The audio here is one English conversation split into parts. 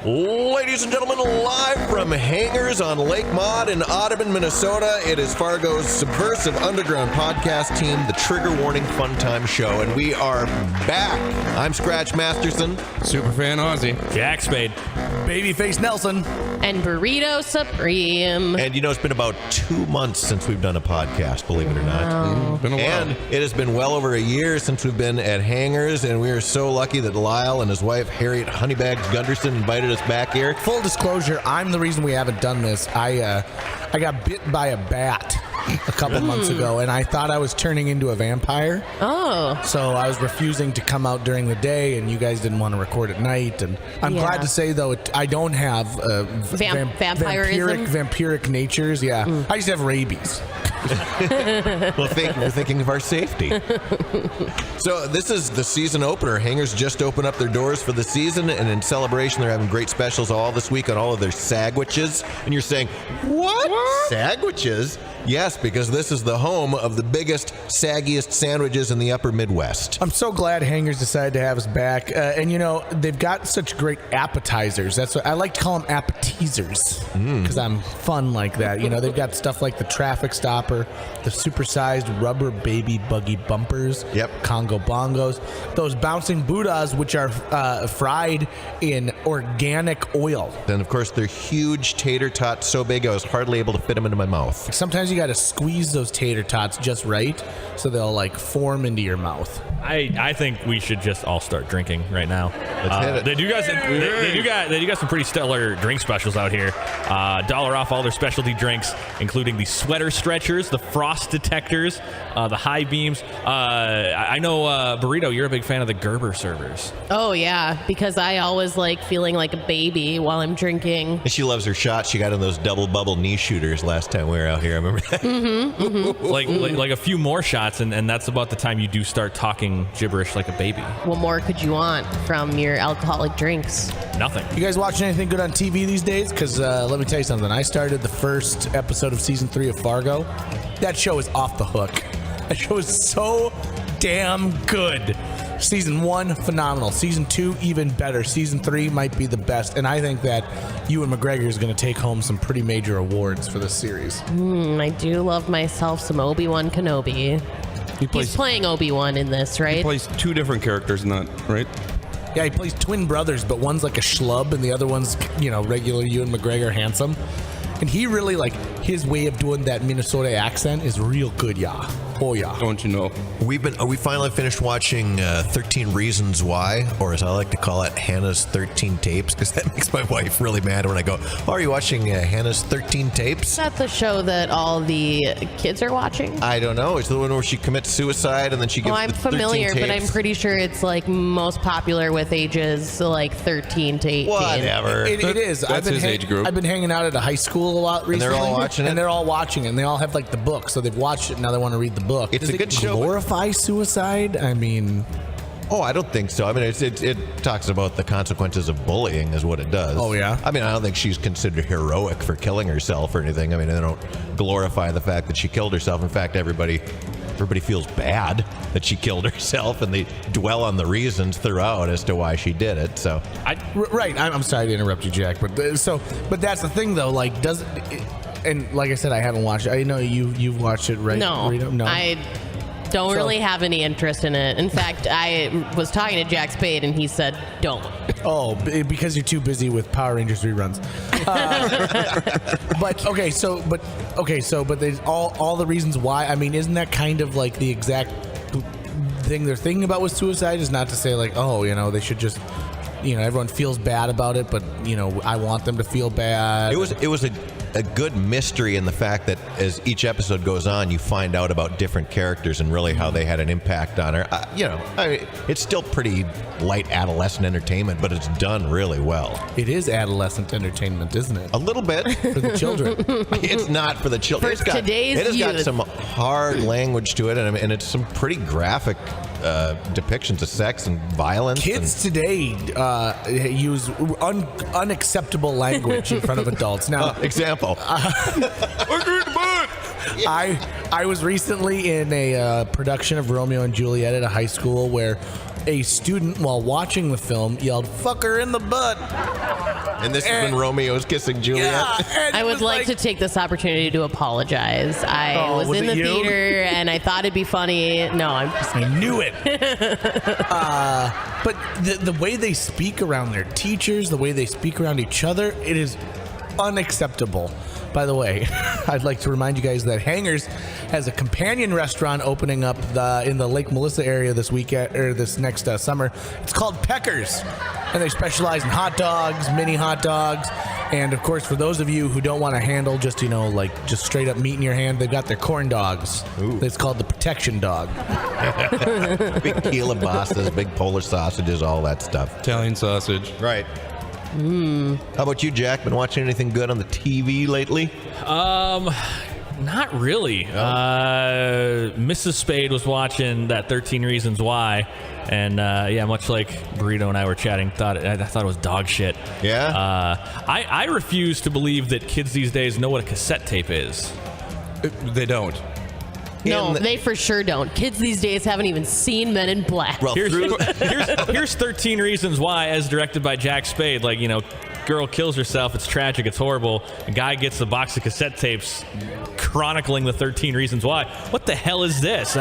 Ladies and gentlemen, live from hangars on Lake Maud in Audubon, Minnesota, it is Fargo's subversive underground podcast team, the Trigger Warning Fun Time Show, and we are back. I'm Scratch Masterson. Superfan Ozzy. Jack Spade. Babyface Nelson. And Burrito Supreme. And you know, it's been about 2 months since we've done a podcast, believe it or not. Wow. Been a while. And it has been well over a year since we've been at hangars, and we are so lucky that Lyle and his wife, Harriet Honeybags Gunderson, invited us back here. Full disclosure, I'm the reason we haven't done this. I got bit by a bat a couple months ago, and I thought I was turning into a vampire. Oh. So I was refusing to come out during the day, and you guys didn't want to record at night. And I'm Yeah. glad to say, though, I don't have Vampirism? vampiric natures. Yeah, I just have rabies. Well, thank you for thinking of our safety. So this is the season opener. Hangars just opened up their doors for the season, and in celebration, they're having great specials all this week on all of their sandwiches. And you're saying, what? Sandwiches? Yes, because this is the home of the biggest, saggiest sandwiches in the upper Midwest. I'm so glad Hangars decided to have us back. And, you know, they've got such great appetizers. That's what I like to call them appetizers because I'm fun like that. You know, they've got stuff like the traffic stopper, the supersized rubber baby buggy bumpers, Congo bongos, those bouncing Buddhas, which are fried in organic oil. Then, of course, they're huge tater tots so big I was hardly able to fit them into my mouth. Sometimes you got to squeeze those tater tots just right so they'll like form into your mouth. I think we should just all start drinking right now. Let's hit it. They do got some pretty stellar drink specials out here. $1 off all their specialty drinks, including the sweater stretchers, the frost detectors, the high beams. I know, Burrito, you're a big fan of the Gerber servers. Oh, yeah, because I always like feeling like a baby while I'm drinking. And she loves her shots. She got in those double bubble knee shooters last time we were out here. I remember that. Like a few more shots, and that's about the time you do start talking gibberish like a baby. What more could you want from your alcoholic drinks? Nothing. You guys watching anything good on TV these days? Because let me tell you something. I started the first episode of season 3 of Fargo. That show is off the hook. That show is so damn good. Season 1, phenomenal. Season 2, even better. Season 3 might be the best. And I think that Ewan McGregor is going to take home some pretty major awards for this series. I do love myself some Obi-Wan Kenobi. He's playing Obi-Wan in this, right? He plays two different characters in that, right? Yeah, he plays twin brothers, but one's like a schlub and the other one's, you know, regular Ewan McGregor handsome. And he really, like, his way of doing that Minnesota accent is real good, yeah. Oh, yeah. Don't you know? We finally finished watching 13 Reasons Why, or as I like to call it, Hannah's 13 Tapes, because that makes my wife really mad when I go, oh, are you watching Hannah's 13 Tapes? Is that the show that all the kids are watching? I don't know. It's the one where she commits suicide and then she gives I'm the 13 familiar, but I'm tapes. pretty sure it's like most popular with ages like 13 to 18. Whatever. It is. That's his age group. I've been hanging out at a high school a lot recently. they're all watching it? And they're all watching it. And they all have like the book. So they've watched it. Now they want to read the book. It's Does a it good show, but- glorify suicide? I mean... Oh, I don't think so. I mean, it talks about the consequences of bullying is what it does. Oh, yeah? I mean, I don't think she's considered heroic for killing herself or anything. I mean, they don't glorify the fact that she killed herself. In fact, everybody feels bad that she killed herself, and they dwell on the reasons throughout as to why she did it. So, Right. I'm sorry to interrupt you, Jack. But that's the thing, though. Like, does it, and like I said, I haven't watched it. I know you've watched it, right? No, Rita? No. I don't really have any interest in it. In fact, I was talking to Jack Spade, and he said, don't. Oh, because you're too busy with Power Rangers reruns. But there's all the reasons why. I mean, isn't that kind of like the exact thing they're thinking about with suicide? Is not to say like, oh, you know, they should just, you know, everyone feels bad about it, but you know, I want them to feel bad. it was a good mystery in the fact that as each episode goes on, you find out about different characters and really how they had an impact on her. It's still pretty light adolescent entertainment, but it's done really well. It is adolescent entertainment, isn't it? A little bit. For the children. It's not for the children. For today's it has got youth. some hard language to it, and it's some pretty graphic depictions of sex and violence. Kids today use unacceptable language in front of adults. Now, example. I was recently in a production of Romeo and Juliet at a high school where a student, while watching the film, yelled "fucker in the butt." And this is when Romeo's kissing Juliet. and I it would was like to take this opportunity to apologize. I was in it the you? theater and I thought it'd be funny. No, I'm just I knew it. But the way they speak around their teachers, the way they speak around each other, it is unacceptable. By the way, I'd like to remind you guys that Hangers has a companion restaurant opening up in the Lake Melissa area this weekend or this next summer. It's called Peckers, and they specialize in hot dogs, mini hot dogs, and of course, for those of you who don't want to handle just just straight up meat in your hand, they've got their corn dogs. Ooh. It's called the Protection Dog. Big kielbasas, big Polish sausages, all that stuff. Italian sausage. Right. How about you, Jack? Been watching anything good on the TV lately? Not really. Mrs. Spade was watching that 13 Reasons Why, and much like Burrito and I were chatting, I thought it was dog shit. Yeah? I refuse to believe that kids these days know what a cassette tape is. They don't. no, they for sure don't. Kids these days haven't even seen Men in Black. Well, Here's 13 Reasons Why, as directed by Jack Spade. Girl kills herself. It's tragic. It's horrible. A guy gets a box of cassette tapes chronicling the 13 Reasons Why. What the hell is this?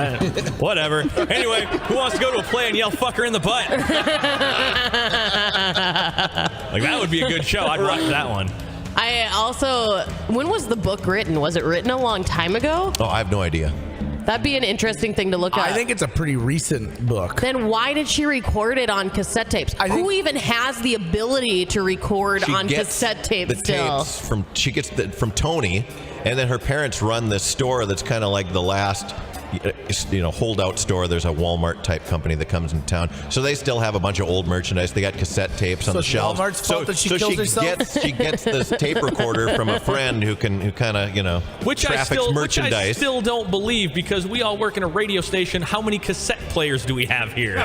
Whatever. Anyway, who wants to go to a play and yell "fuck her in the butt"? That would be a good show. I'd watch that one. I also, when was the book written? Was it written a long time ago? Oh, I have no idea. That'd be an interesting thing to look at. I think it's a pretty recent book. Then why did she record it on cassette tapes? Who even has the ability to record on cassette tapes still? She gets from Tony, and then her parents run this store that's kind of like the last holdout store. There's a Walmart type company that comes into town, so they still have a bunch of old merchandise. They got cassette tapes on the shelves. Walmart's fault that she kills herself? She gets this tape recorder from a friend who kind of traffics merchandise. Which I still don't believe, because we all work in a radio station. How many cassette players do we have here?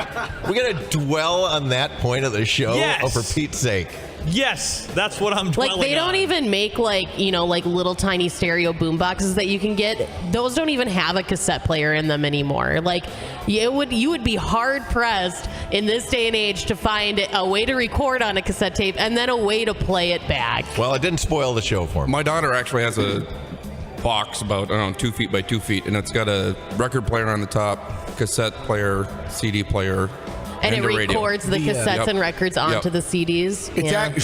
We're gonna dwell on that point of the show. Yes. Oh, for Pete's sake. Yes, that's what I'm dwelling on. They don't even make little tiny stereo boom boxes that you can get. Those don't even have a cassette player in them anymore. You would be hard pressed in this day and age to find a way to record on a cassette tape and then a way to play it back. Well, it didn't spoil the show for me. My daughter actually has a box about 2 feet by 2 feet, and it's got a record player on the top, cassette player, CD player. And it the radio. records the cassettes and records onto the CDs.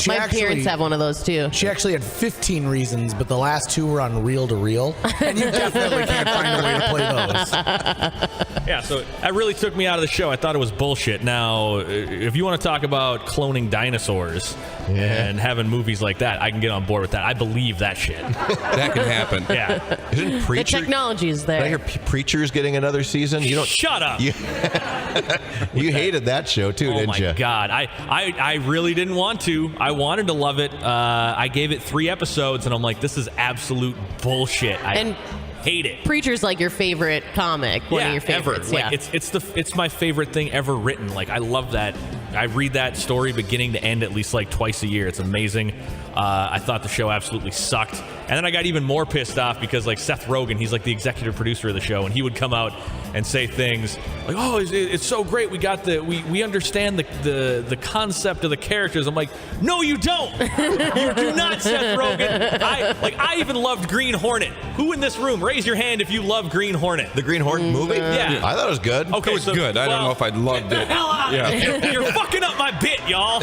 My parents have one of those too. She actually had 15 reasons, but the last 2 were on reel to reel, and you definitely can't find a way to play those. Yeah, so that really took me out of the show. I thought it was bullshit. Now, if you want to talk about cloning dinosaurs and having movies like that, I can get on board with that. I believe that shit. That can happen. Yeah. Isn't Preacher? The technology is Did I hear there. Preacher's getting another season? You don't. Shut up. You hated that show too, didn't you? Oh my God. I really didn't want to. I wanted to love it. I gave it 3 episodes and I'm like, this is absolute bullshit. I hate it. Preacher's like your favorite comic. One of your favorites. Ever. Yeah. It's my favorite thing ever written. I love that. I read that story beginning to end at least twice a year. It's amazing. I thought the show absolutely sucked. And then I got even more pissed off because Seth Rogen, he's the executive producer of the show, and he would come out and say things like, "Oh, it's so great. We understand the concept of the characters." I'm like, "No, you don't. You do not, Seth Rogen." I even loved Green Hornet. Who in this room, raise your hand if you love Green Hornet? The Green Hornet movie? Yeah. I thought it was good. Okay, It was good. I don't know if I loved it. Hell out of here. You're fucking up my bit, y'all.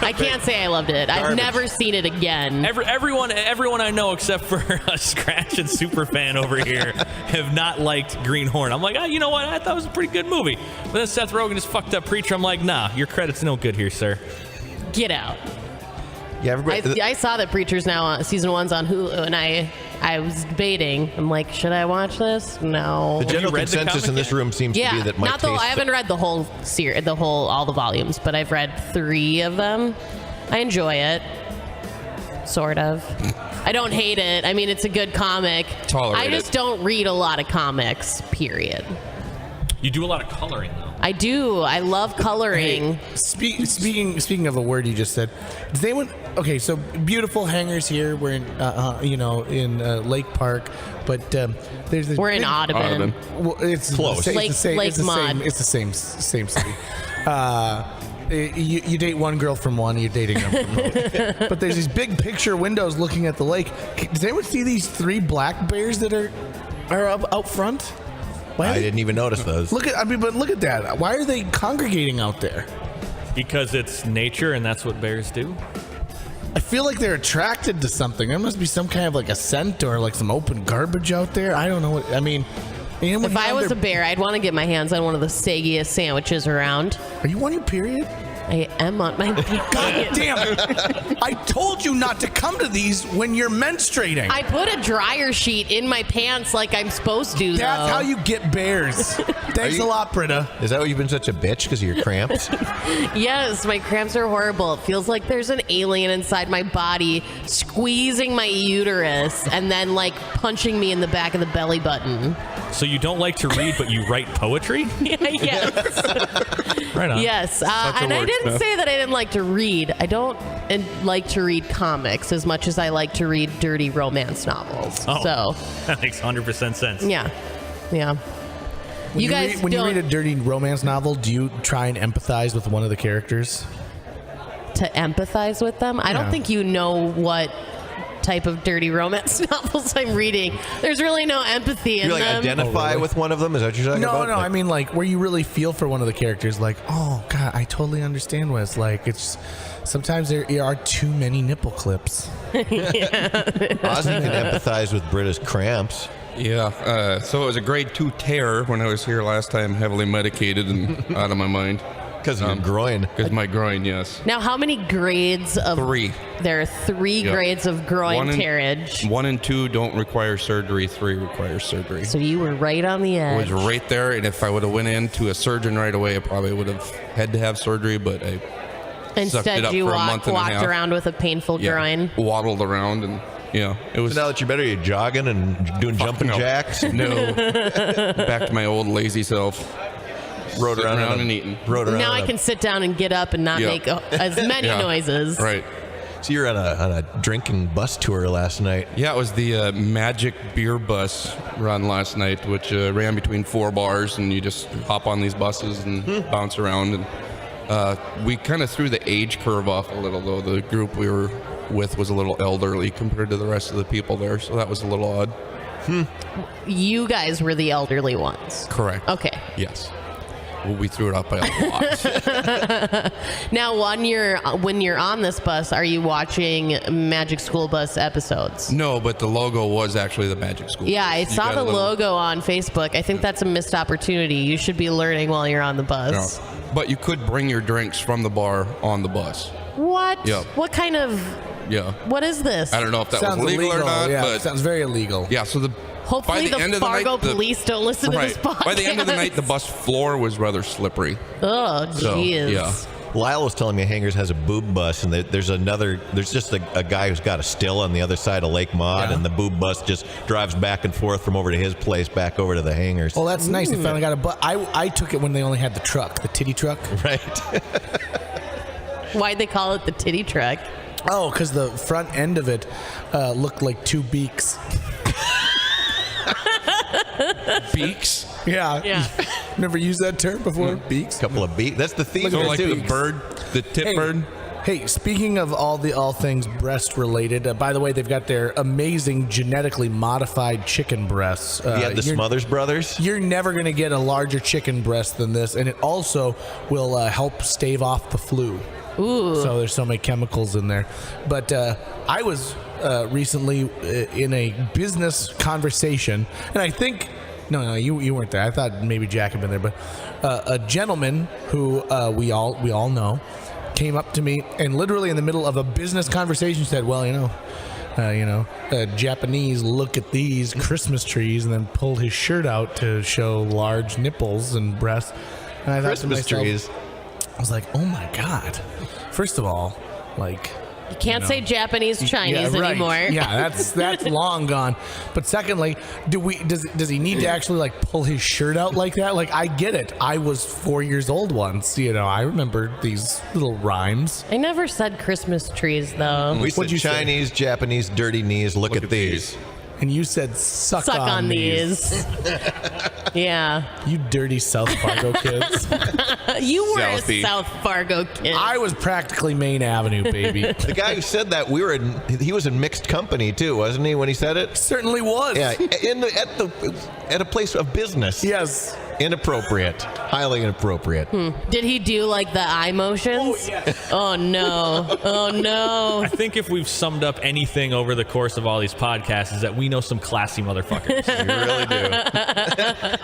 I can't say I loved it. I've Garbage. never seen it again. Everyone I know except for a Scratch and Superfan over here have not liked Green Hornet. I'm like, you know what? I thought it was a pretty good movie. But then Seth Rogen just fucked up Preacher. I'm like, nah, your credit's no good here, sir. Get out. Yeah, everybody. I saw that Preacher's now on season 1's on Hulu, and I was debating. I'm like, should I watch this? No. the general read the consensus comic in this yet? room seems to be that my not the. taste. I haven't read the whole series, all the volumes, but I've read 3 of them. I enjoy it, sort of. I don't hate it. I mean, it's a good comic. Tolerate I just it. don't read a lot of comics. Period. You do a lot of coloring, though. I do. I love coloring. Hey, speaking of a word you just said, does anyone? Okay, so beautiful hangars here. We're in in Lake Park, but there's this We're in big- Audubon. Well, it's Close. The same, Lake- it's the same, Lake it's the Mod. same. It's the same city. You date one girl from one, you're dating them from both. But there's these big picture windows looking at the lake. Does anyone see these 3 black bears that are up out front? Why are I they- didn't even notice those. Look at that. Why are they congregating out there? Because it's nature and that's what bears do. I feel like they're attracted to something. There must be some kind of like a scent or like some open garbage out there. I don't know what I mean. If I was a bear, I'd want to get my hands on one of the saggiest sandwiches around. Are you on your period? I am on my God damn it! I told you not to come to these when you're menstruating. I put a dryer sheet in my pants like I'm supposed to, That's though. how you get bears. Thanks you- a lot, Britta. Is that why you've been such a bitch because of your cramps? Yes, my cramps are horrible. It feels like there's an alien inside my body squeezing my uterus and then like punching me in the back of the belly button. So you don't like to read, but you write poetry? Yes. Right on. Yes. Such a And I didn't wordsmith. say that I didn't like to read. I don't like to read comics as much as I like to read dirty romance novels. Oh. So, That makes 100% sense. yeah. Yeah. When You guys when you don't- read a dirty romance novel, do you try and empathize with one of the characters? To empathize with them? I don't Yeah. think you know what type of dirty romance novels I'm reading. There's really no empathy in You like them. identify with one of them? Is that what you're talking No, about? no. Like- I mean, like where you really feel for one of the characters. Like, oh God, I totally understand what it's like. It's sometimes there are too many nipple clips. Ozzy can empathize with Britta's cramps. Yeah. So it was a grade 2 tear when I was here last time, heavily medicated and out of my mind. Because of your groin. Because my groin, yes. Now, how many grades of 3. There are 3 Yep. grades of groin 1 and, tearage. 1 and 2 don't require surgery. 3 requires surgery. So you were right on the I edge. was right there, and if I would have went into a surgeon right away, I probably would have had to have surgery. But I sucked it Instead, up you for a month and a walked half. around with a painful groin. waddled around, and it was So now that you're better, you're jogging and doing jumping no. jacks. no back to my old lazy self. Rode Sitting around, around on a- and eating. Rode around. Now on I a- can sit down and get up and not Yeah. make as many Yeah. noises. Right. So you're on a drinking bus tour last night. Yeah, it was the Magic Beer Bus run last night, which ran between 4 bars, and you just hop on these buses and bounce around. And we kind of threw the age curve off a little, though. The group we were with was a little elderly compared to the rest of the people there, so that was a little odd. You guys were the elderly ones. Correct. Okay. Yes. Well, we threw it up by a lot. Now, when you're on this bus, are you watching Magic School Bus episodes? No, but the logo was actually the Magic School. Yeah, I You saw got the a little- logo on Facebook. I think that's a missed opportunity. You should be learning while you're on the No. bus. But you could bring your drinks from the bar on the bus. What? Yep. What kind of? Yeah. What is this? I don't know if that Sounds was legal illegal. or not, Yeah, but sounds very illegal. yeah. So the Hopefully, by the, end of the Fargo night, the- police don't listen to this right. podcast. By the end of the night, the bus floor was rather slippery. Oh, jeez. yeah. Lyle was telling me Hangers has a boob bus, and there's just a guy who's got a still on the other side of Lake Maud, Yeah. and the boob bus just drives back and forth from over to his place, back over to the Hangers. Well, that's nice. They finally got a bus. I took it when they only had the truck, the titty truck. Right. Why'd they call it the titty truck? Oh, because the front end of it looked like 2 beaks. Beaks. Yeah. Yeah. Never used that term before. Beaks. Couple of beats. That's the theme. So of it, like too. the bird, the tit Hey. bird. Hey, speaking of all things breast related, by the way, they've got their amazing genetically modified chicken breasts. You had the Smothers Brothers. You're never going to get a larger chicken breast than this, and it also will help stave off the flu. Ooh. So there's so many chemicals in there. But I was recently in a business conversation, and I think no, you weren't there. I thought maybe Jack had been there, but a gentleman who we all know came up to me and literally in the middle of a business conversation said, "Well, Japanese look at these Christmas trees," and then pulled his shirt out to show large nipples and breasts. And I thought to Christmas myself, trees. I was like, "Oh my god!" First of all, like, You can't say Japanese Chinese right. anymore. Yeah, that's long gone. But secondly, does he need to actually like pull his shirt out like that? Like, I get it. I was 4 years old once. I remember these little rhymes. I never said Christmas trees though. We said What'd you say? Chinese, Japanese, dirty knees. Look at these. And you said suck on these. Yeah. You dirty South Fargo kids. You were Southie. a South Fargo kid. I was practically Main Avenue, baby. The guy who said that, he was in mixed company too, wasn't he, when he said it? Certainly was. Yeah, at a place of business. Yes. Inappropriate. Highly inappropriate. Did he do like the eye motions? Oh no. Oh no. I think if we've summed up anything over the course of all these podcasts is that we know some classy motherfuckers. You really do.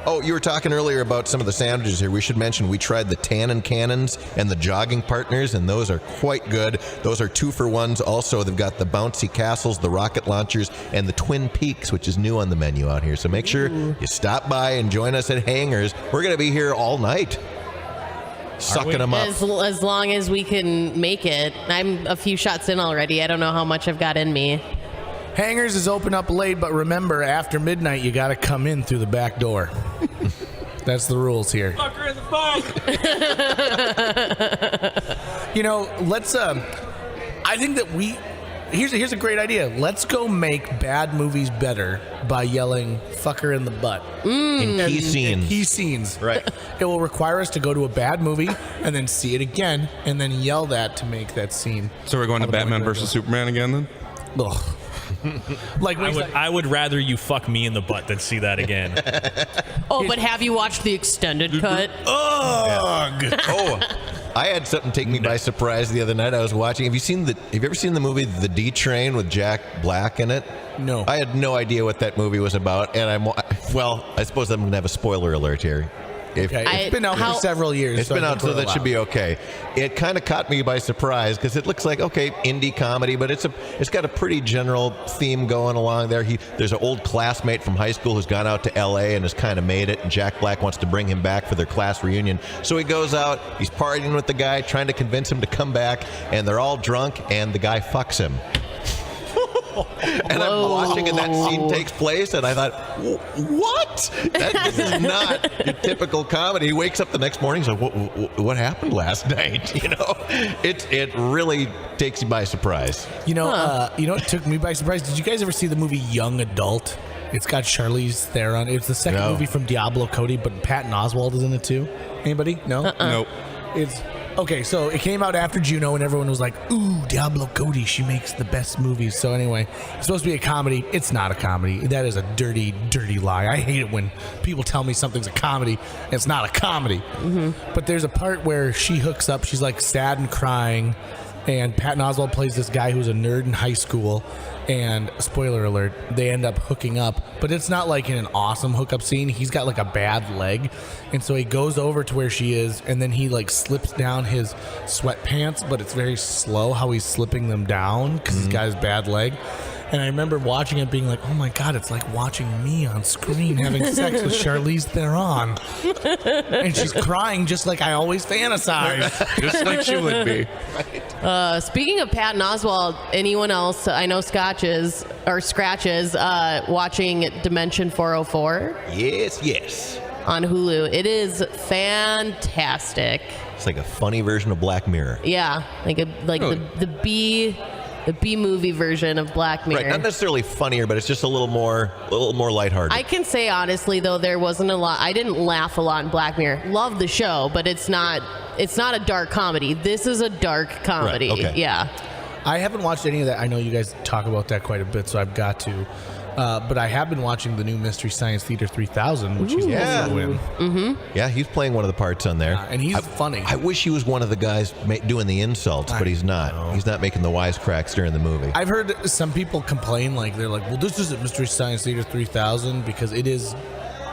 Oh, you were talking earlier about some of the sandwiches here. We should mention we tried the Tannin Cannons and the Jogging Partners, and those are quite good. Those are 2-for-1s. Also, they've got the Bouncy Castles, the Rocket Launchers, and the Twin Peaks, which is new on the menu out here. So make sure you stop by and join us at Hangers. We're going to be here all night. Sucking them up. As long as we can make it. I'm a few shots in already. I don't know how much I've got in me. Hangers is open up late, but remember, after midnight, you got to come in through the back door. That's the rules here. Fucker in the phone. Let's. I think that here's a great idea. Let's go make bad movies better by yelling "fucker in the butt" In key scenes. Key scenes. Right. It will require us to go to a bad movie and then see it again and then yell that to make that scene. So we're going to Batman versus Superman again then? Ugh. Like I would rather you fuck me in the butt than see that again. Oh, but have you watched the extended cut? ugh. Oh, I had something take me by surprise the other night. I was watching. Have you ever seen the movie The D Train with Jack Black in it? No. I had no idea what that movie was about, and I suppose I'm gonna have a spoiler alert here. Okay. It's been out for several years. It's been out, so that should be okay. It kind of caught me by surprise because it looks like indie comedy, but it's got a pretty general theme going along there. There's an old classmate from high school who's gone out to L.A. and has kind of made it, and Jack Black wants to bring him back for their class reunion. So he goes out, he's partying with the guy, trying to convince him to come back, and they're all drunk, and the guy fucks him. And I'm watching, and that scene takes place, and I thought, what? This is not your typical comedy. He wakes up the next morning, he's like, what happened last night? It really takes you by surprise. It took me by surprise. Did you guys ever see the movie Young Adult? It's got Charlize Theron. It's the second movie from Diablo Cody, but Patton Oswalt is in it too. Anybody? No? Nope. It's okay, so it came out after Juno, and everyone was like, ooh, Diablo Cody, she makes the best movies. So anyway, it's supposed to be a comedy. It's not a comedy. That is a dirty, dirty lie. I hate it when people tell me something's a comedy and it's not a comedy. Mm-hmm. But there's a part where she hooks up. She's like sad and crying, and Patton Oswalt plays this guy who's a nerd in high school. And spoiler alert, they end up hooking up, but it's not like in an awesome hookup scene. He's got like a bad leg, and so he goes over to where she is, and then he like slips down his sweatpants, but it's very slow how he's slipping them down because he's got his bad leg. And I remember watching it being like, oh my God, it's like watching me on screen having sex with Charlize Theron. And she's crying just like I always fantasize. Just like she would be. Speaking of Patton Oswalt, anyone else? I know Scratches watching Dimension 404 Yes. on Hulu. It is fantastic. It's like a funny version of Black Mirror. Yeah, the B movie version of Black Mirror. Right, not necessarily funnier, but it's just a little more lighthearted. I can say honestly though, there wasn't a lot. I didn't laugh a lot in Black Mirror. Love the show, but it's not a dark comedy. This is a dark comedy. Right, okay. Yeah. I haven't watched any of that. I know you guys talk about that quite a bit, so I've got to. But I have been watching the new Mystery Science Theater 3000, which he's also in. Mm-hmm. Yeah, he's playing one of the parts on there. And he's funny. I wish he was one of the guys doing the insults, but he's not. He's not making the wisecracks during the movie. I've heard some people complain, they're like, well, this isn't Mystery Science Theater 3000 because it is.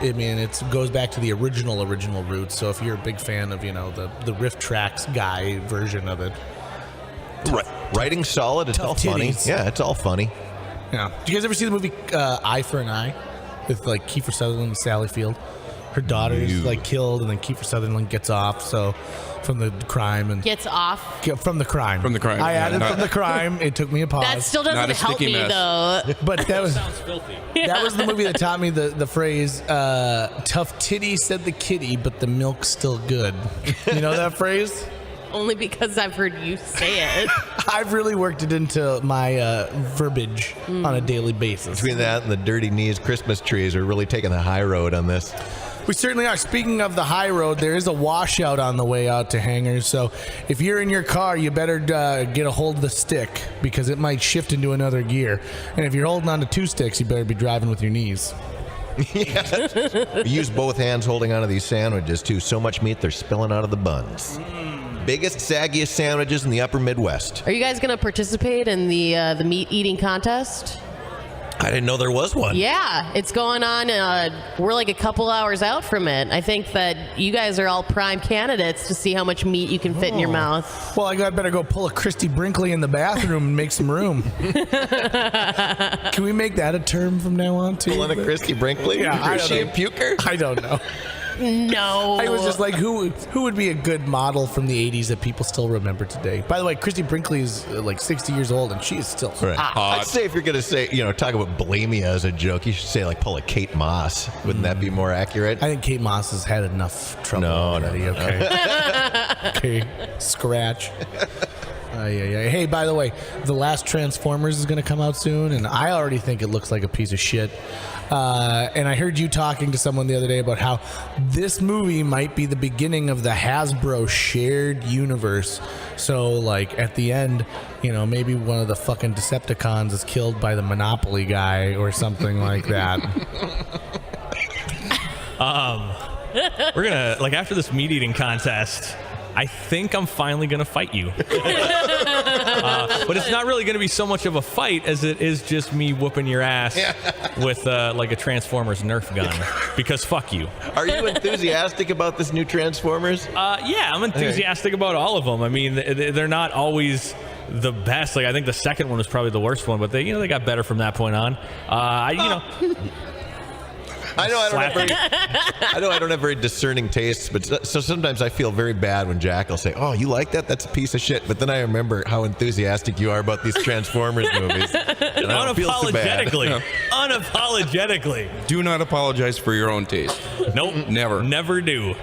I mean, it goes back to the original roots. So if you're a big fan of, the riff tracks guy version of it. Writing solid, it's all funny. Titties. Yeah, it's all funny. Yeah. Did you guys ever see the movie Eye for an Eye with Kiefer Sutherland and Sally Field? her daughter's like killed, and then Kiefer Sutherland gets off. So from the crime and Gets off. from the crime. From the crime, I yeah, added not- from the crime. It took me a pause. That still Not doesn't a help sticky me mess. though. but that was Sounds filthy. that was the movie that taught me the phrase "tough titty," said the kitty, but the milk's still good. You know that phrase? Only because I've heard you say it. I've really worked it into my verbiage on a daily basis. Between that and the dirty knees Christmas trees are really taking the high road on this. We certainly are. Speaking of the high road, there is a washout on the way out to Hangers. So if you're in your car, you better get a hold of the stick because it might shift into another gear. And if you're holding on to two sticks, you better be driving with your knees. Use both hands holding onto these sandwiches, too. So much meat, they're spilling out of the buns. Biggest, saggiest sandwiches in the upper Midwest. Are you guys going to participate in the meat eating contest? I didn't know there was one. Yeah, it's going on. We're like a couple hours out from it. I think that you guys are all prime candidates to see how much meat you can fit in your mouth. Well, I better go pull a Christy Brinkley in the bathroom and make some room. Can we make that a term from now on, too? Pulling a Christy Brinkley? Yeah, Is she a puker? I don't know. No. I was just like, who would be a good model from the 80s that people still remember today? By the way, Christy Brinkley is like 60 years old, and she is still Right. Hot. I'd say if you're going to say, talk about bulimia as a joke, you should say, like, pull a Kate Moss. Wouldn't that be more accurate? I think Kate Moss has had enough trouble No, already. Okay. Okay. Scratch. Hey, by the way, the last Transformers is going to come out soon, and I already think it looks like a piece of shit. And I heard you talking to someone the other day about how this movie might be the beginning of the Hasbro shared universe. So, like, at the end, maybe one of the fucking Decepticons is killed by the Monopoly guy or something like that. We're gonna after this meat eating contest. I think I'm finally gonna fight you. But it's not really gonna be so much of a fight as it is just me whooping your ass with like a Transformers Nerf gun. Because fuck you. Are you enthusiastic about this new Transformers? Yeah, I'm enthusiastic about all of them. I mean, they're not always the best. Like I think the second one was probably the worst one, but they got better from that point on. I know I don't have very discerning tastes, but so sometimes I feel very bad when Jack will say, "Oh, you like that? That's a piece of shit." But then I remember how enthusiastic you are about these Transformers movies. And I don't feel so bad. Unapologetically. Do not apologize for your own taste. Nope. Never do.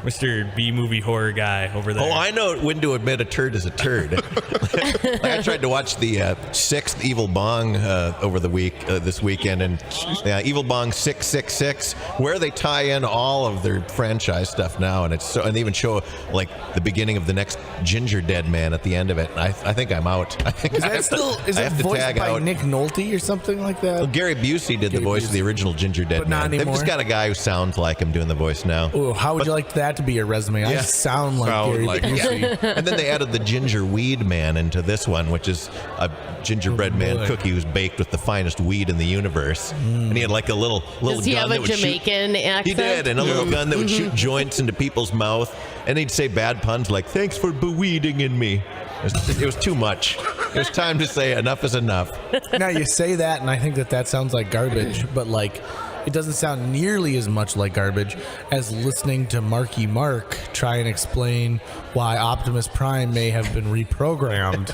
Mr. B-movie horror guy over there. Oh, I know when to admit a turd is a turd. Like I tried to watch the sixth Evil Bong over the this weekend, and Evil Bong 666, where they tie in all of their franchise stuff now, and and they even show like the beginning of the next Ginger Dead Man at the end of it. And I think I'm out. I think Is it voiced by Nick Nolte or something like that? Well, Gary Busey did the voice of the original Ginger Dead But Man. not They've anymore? just got a guy who sounds like him doing the voice now. Ooh, how would you like that to be your resume? I sound like Sound Gary like- Busey. And then they added the Ginger Weed Man into this one, which is a gingerbread man boy. cookie who's baked with the finest weed in the universe. And he had like a little Does he gun have that a would Jamaican shoot. accent? He did, and a little gun that would shoot joints into people's mouth. And he'd say bad puns like, "Thanks for beweeding in me." It was too much. It was time to say enough is enough. Now you say that, and I think that sounds like garbage, but like it doesn't sound nearly as much like garbage as listening to Marky Mark try and explain why Optimus Prime may have been reprogrammed.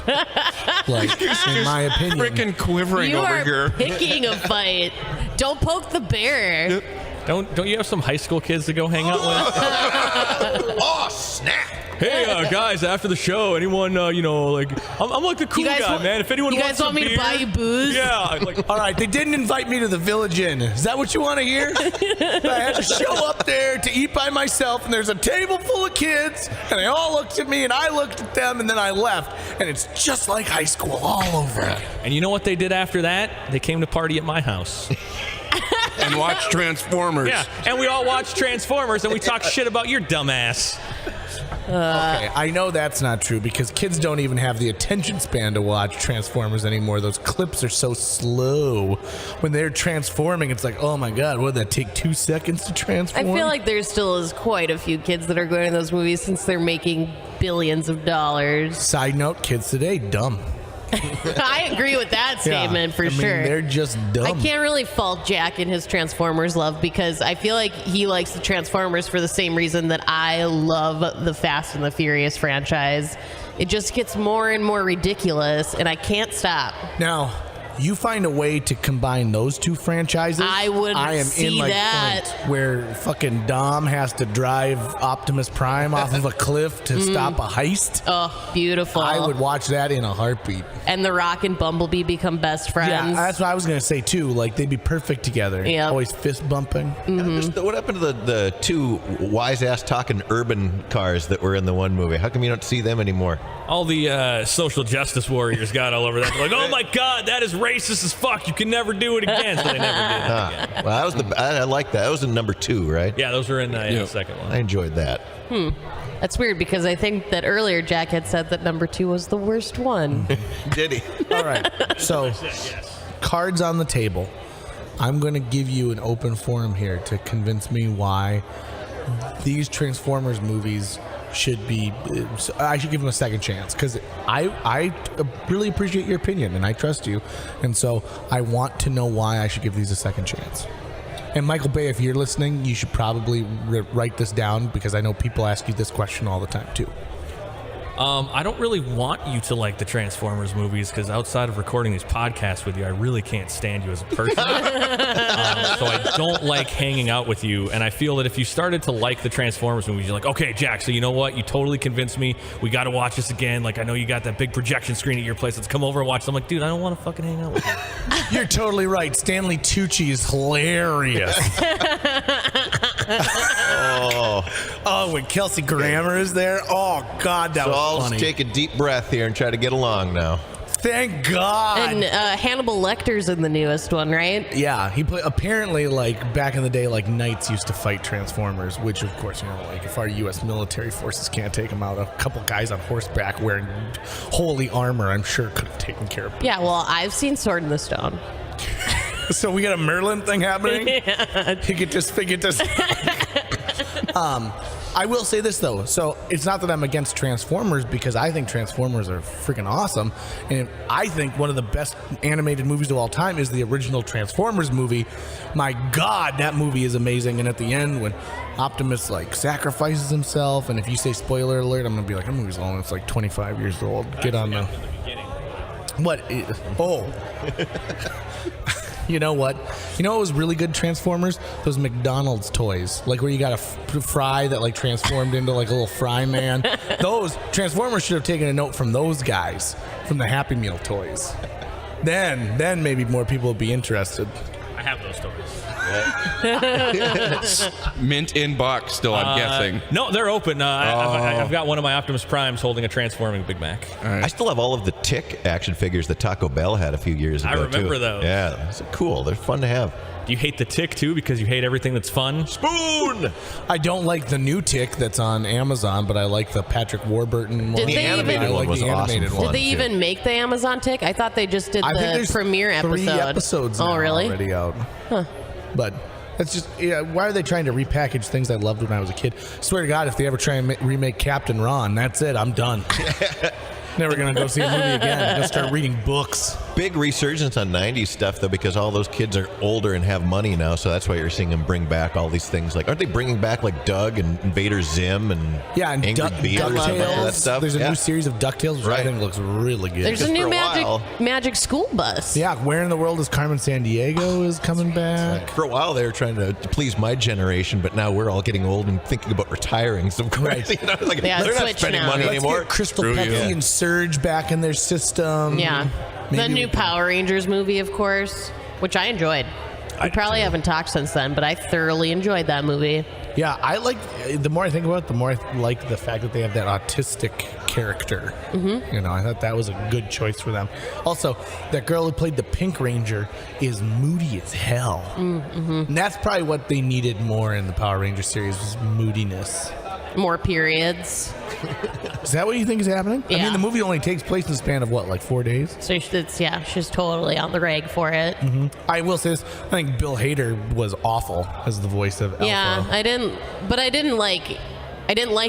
Like, in my opinion. freaking quivering You over are here. picking a fight. Don't poke the bear. Don't you have some high school kids to go hang out with? Oh, snap! Hey guys, after the show, anyone I'm like the cool guy, man. If anyone you wants guys want some me to beer, buy you booze? Yeah, like All right, they didn't invite me to the Village Inn. Is that what you want to hear? I had to show up there to eat by myself, and there's a table full of kids, and they all looked at me, and I looked at them, and then I left. And it's just like high school all over again. And you know what they did after that? They came to party at my house. And watch Transformers. Yeah, and we all watched Transformers, and we talked shit about your dumbass. Okay, I know that's not true because kids don't even have the attention span to watch Transformers anymore. Those clips are so slow. When they're transforming, it's like, oh my god, would that take 2 seconds to I transform? feel like there still is quite a few kids that are going to those movies since they're making billions of dollars. Side note, kids today, dumb. I agree with that statement for I mean, sure. they're just dumb. I can't really fault Jack in his Transformers love because I feel like he likes the Transformers for the same reason that I love the Fast and the Furious franchise. It just gets more and more ridiculous, and I can't stop. Now, you find a way to combine those two franchises. I would see that. point where fucking Dom has to drive Optimus Prime off of a cliff to stop a heist. Oh, beautiful. I would watch that in a heartbeat. And The Rock and Bumblebee become best friends. Yeah, that's what I was gonna say too. Like they'd be perfect together. Yep. Always fist bumping. What happened to the two wise ass talking urban cars that were in the one movie? How come you don't see them anymore? All the social justice warriors got all over that. They're like, oh my God, that is racist as fuck. You can never do it again. So they never did it again. Well, that was I like that. That was in number 2, right? Yeah, those were in the second one. I enjoyed that. That's weird because I think that earlier Jack had said that number 2 was the worst one. Did he? All right. So, Yes. cards on the table. I'm gonna give you an open forum here to convince me why these Transformers movies should be. I should give them a second chance because I really appreciate your opinion and I trust you, and so I want to know why I should give these a second chance. And Michael Bay, if you're listening, you should probably write this down because I know people ask you this question all the time too. I don't really want you to like the Transformers movies because outside of recording these podcasts with you, I really can't stand you as a person. So I don't like hanging out with you. And I feel that if you started to like the Transformers movies, you're like, okay, Jack, so you know what? You totally convinced me. We got to watch this again. Like, I know you got that big projection screen at your place. Let's come over and watch. I'm like, dude, I don't want to fucking hang out with you. You're totally right. Stanley Tucci is hilarious. Oh, when Kelsey Grammer is there. Oh God, that So was I'll funny. just take a deep breath here and try to get along now. Thank God. And Hannibal Lecter's in the newest one, right? Yeah, he played. Apparently, like back in the day, like knights used to fight Transformers, which of course, you know, like if our U.S. military forces can't take them out, a couple guys on horseback wearing holy armor, I'm sure could have taken care of. Yeah, well, I've seen Sword in the Stone. So we got a Merlin thing happening. He could just figure this. I will say this though. So it's not that I'm against Transformers because I think Transformers are freaking awesome, and I think one of the best animated movies of all time is the original Transformers movie. My God, that movie is amazing. And at the end, when Optimus like sacrifices himself, and if you say spoiler alert, I'm gonna be like, that movie's long. It's like 25 years old. Get on the. What? Oh. You know what? You know what was really good Transformers? Those McDonald's toys. Like where you got a fry that like transformed into like a little fry man. Those Transformers should have taken a note from those guys, from the Happy Meal toys. Then maybe more people would be interested. I have those stories. Mint in box still, I'm guessing. No, they're open. I've got one of my Optimus Primes holding a transforming Big Mac. I still have all of the Tick action figures that Taco Bell had a few years ago. I remember too. those. Yeah, those are cool. They're fun to have. Do you hate the Tick too because you hate everything that's fun? Spoon. I don't like the new Tick that's on Amazon, but I like the Patrick Warburton one. Did they animated even- one was the animated awesome. one. Did they too. even make the Amazon Tick? I thought they just did I think the there's premiere episode. 3 episodes now Oh, really? already out. But that's just, yeah, why are they trying to repackage things I loved when I was a kid? Swear to God, if they ever try and remake Captain Ron, that's it. I'm done. Never gonna go see a movie again. I'm gonna start reading books. Big resurgence on 90s stuff, though, because all those kids are older and have money now, so that's why you're seeing them bring back all these things. Like, aren't they bringing back, like, Doug and Invader Zim and Yeah, and Angry Beavers and all that DuckTales. stuff? There's a Yeah. new series of DuckTales, which I Right. think looks really good. There's a Just new for a while. magic school bus. Yeah, Where in the World is Carmen Sandiego is coming back. For a while, they were trying to please my generation, but now we're all getting old and thinking about retiring. So, Right. you know, like, Yeah, they're not switch spending now. money Let's anymore. get Crystal True, Pepsi yeah. and Surge back in their system. Yeah. The Maybe new Power Rangers movie, of course, which I enjoyed. We probably haven't talked since then, but I thoroughly enjoyed that movie. Yeah, I like. The more I think about it, the more I like the fact that they have that autistic character. Mm-hmm. You know, I thought that was a good choice for them. Also, that girl who played the Pink Ranger is moody as hell, and that's probably what they needed more in the Power Ranger series was moodiness. More periods. Is that what you think is happening? I Yeah. mean, the movie only takes place in the span of what, like 4 days? So she's totally on the rag for it. I will say this: I think Bill Hader was awful as the voice of Yeah, Alpha. I didn't like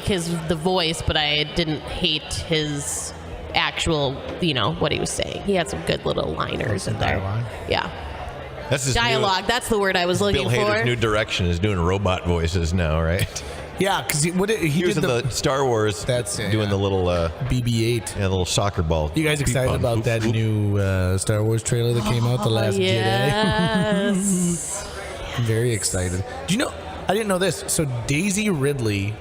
the voice, but I didn't hate his actual, what he was saying. He had some good little liners in there. dialogue. Yeah. That's his Dialogue. That's the word I was New, looking Bill Hader's for. new direction is doing robot voices now, right? Yeah, because he He was did in the Star Wars. That's it, doing yeah. the little BB-8. the little soccer ball. You guys excited Beep, about boop, that boop. new Star Wars trailer that came out, The Last Jedi? Yes. I'm very excited. Do you know? I didn't know this. So Daisy Ridley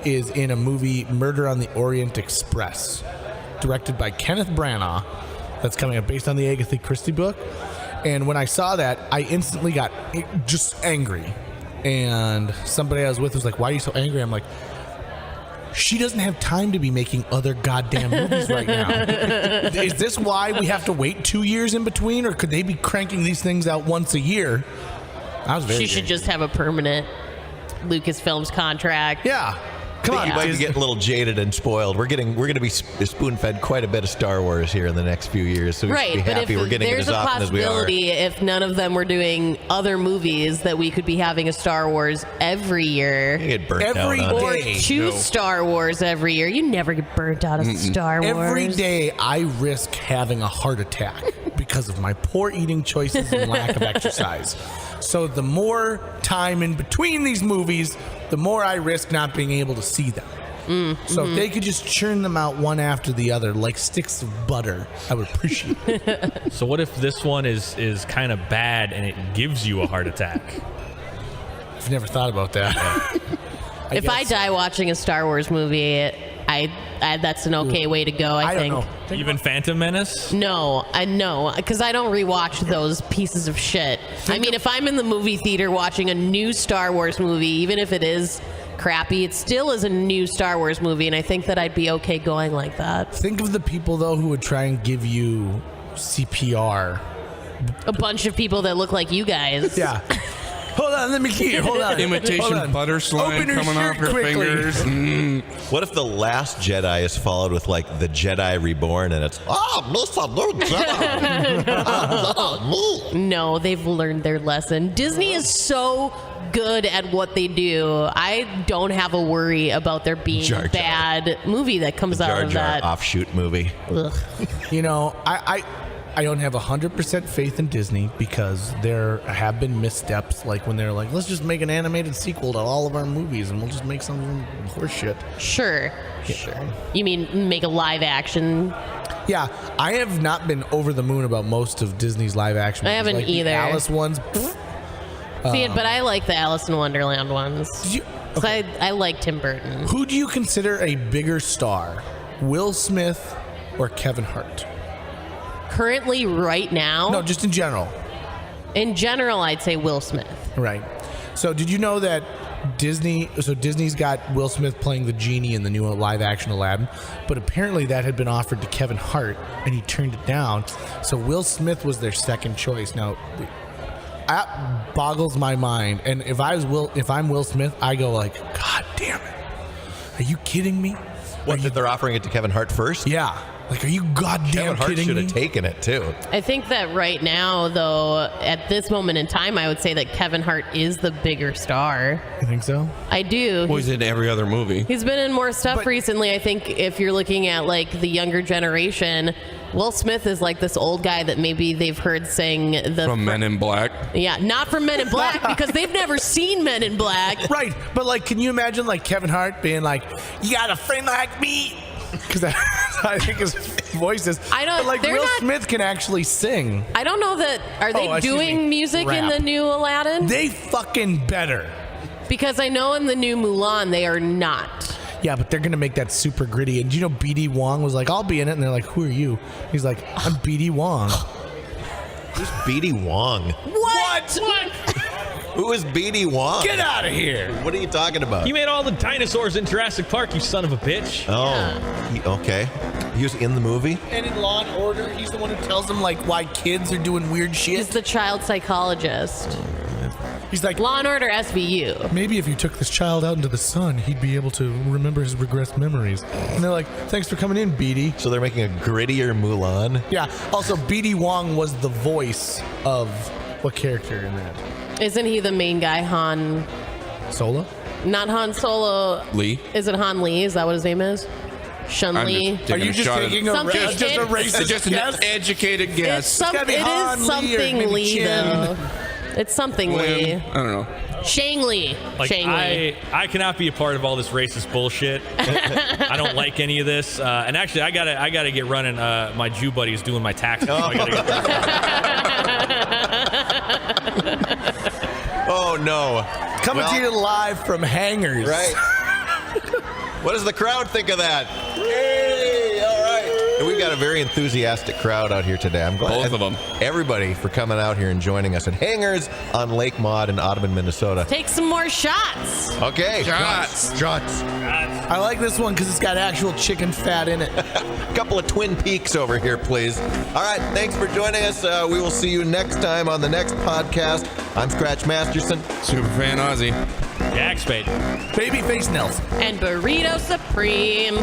is in a movie, Murder on the Orient Express, directed by Kenneth Branagh. That's coming up based on the Agatha Christie book. And when I saw that, I instantly got just angry. And somebody I was with was like, "Why are you so angry?" I'm like, she doesn't have time to be making other goddamn movies right now. Is this why we have to wait 2 years in between, or could they be cranking these things out once a year? I was very She should angry. just have a permanent Lucasfilms contract. Yeah. Come on, You might be Disney. getting a little jaded and spoiled. We're going to be spoon-fed quite a bit of Star Wars here in the next few years, so we should Right, be but happy if we're getting it there's as a often as we are. possibility, if none of them were doing other movies, that we could be having a Star Wars every year. You get burnt Every out on Or it. day. two Star Wars every year. You never get burnt out of Star Wars. Every day I risk having a heart attack because of my poor eating choices and lack of exercise. So the more time in between these movies, the more I risk not being able to see them. So if they could just churn them out one after the other like sticks of butter, I would appreciate it. So what if this one is kind of bad and it gives you a heart attack? I've never thought about that. If I die watching a Star Wars movie, I that's an okay way to go, I I don't think. know. Even Phantom Menace? No, because I don't rewatch those pieces of shit. I mean, if I'm in the movie theater watching a new Star Wars movie, even if it is crappy, it still is a new Star Wars movie, and I think that I'd be okay going like that. Think of the people though who would try and give you CPR. A bunch of people that look like you guys. Yeah. Hold on, let me hear. Hold on. Imitation Hold on. butter slime Open her coming off shirt your quickly. fingers. Mm. What if The Last Jedi is followed with like The Jedi Reborn and it's Mr. New Jedi. No, they've learned their lesson. Disney is so good at what they do. I don't have a worry about there being Jar a Jar. bad movie that comes out Jar of Jar that. offshoot movie. Ugh. You know, I don't have 100% faith in Disney because there have been missteps, like when they're like, let's just make an animated sequel to all of our movies and we'll just make some horseshit. Sure. You mean make a live action? Yeah, I have not been over the moon about most of Disney's live action I movies. haven't Like the either. Alice ones. See, but I like the Alice in Wonderland ones. Did you- 'Cause I like Tim Burton. Who do you consider a bigger star, Will Smith or Kevin Hart? Currently, right now, No, just in general. in general, I'd say Will Smith. Right. So did you know that Disney's got Will Smith playing the genie in the new live action Aladdin, but apparently that had been offered to Kevin Hart and he turned it down. So Will Smith was their second choice. Now that boggles my mind. And if I'm Will Smith, I go like, God damn it. Are you kidding me? What, that they're offering it to Kevin Hart first? Yeah. Like, are you goddamn Kevin Hart kidding should me? have taken it too. I think that right now, though, at this moment in time, I would say that Kevin Hart is the bigger star. You think so? I do. Well, he's in every other movie. He's been in more stuff But- recently. I think if you're looking at like the younger generation, Will Smith is like this old guy that maybe they've heard sing the From Men in Black. Yeah, not from Men in Black because they've never seen Men in Black. Right. But like, can you imagine like Kevin Hart being like, you got a friend like me? Because I think his voice is. I don't- But like they're Will not- Smith can actually sing. I don't know that are they excuse doing me, music in rap. the new Aladdin? They fucking better. Because I know in the new Mulan they are not. Yeah, but they're gonna make that super gritty. And do you know BD Wong was like, I'll be in it, and they're like, who are you? He's like, I'm BD Wong. Who's BD Wong? What? Who is BD Wong? Get out of here. What are you talking about? He made all the dinosaurs in Jurassic Park, you son of a bitch. Okay. He was in the movie? And in Law and Order, he's the one who tells them like why kids are doing weird He's shit. the child psychologist. He's like, Law and Order SVU. maybe if you took this child out into the sun, he'd be able to remember his regressed memories. And they're like, thanks for coming in, BD. So they're making a grittier Mulan? Yeah. Also, BD Wong was the voice of what character in that? Isn't he the main guy, Han? Solo? Not Han Solo. Lee. Is it Han Lee? Is that what his name is? Shun-Li. I'm just taking Are you a just shot at- taking a Something- just a it's- racist Just an guess? educated It's guess. gotta be it Han is Li or something maybe Lee, Chin. though. It's something Lee. I don't know. Shang Li. Like Shang Li. I cannot be a part of all this racist bullshit. I don't like any of this. And actually, I gotta get running. My Jew buddy is doing my taxes. So I gotta get Oh no! Coming Well, to you live from Hangers. Right. What does the crowd think of that? Hey, all right. And we've got a very enthusiastic crowd out here today. I'm glad. Both of 'em. Everybody for coming out here and joining us at Hangers on Lake Maud in Audubon, Minnesota. Take some more shots. Okay. Shots. Shots. I like this one because it's got actual chicken fat in it. A couple of Twin Peaks over here, please. All right. Thanks for joining us. We will see you next time on the next podcast. I'm Scratch Masterson. Superfan Ozzy. Jack Spade. Babyface Nelson. And Burrito Supreme.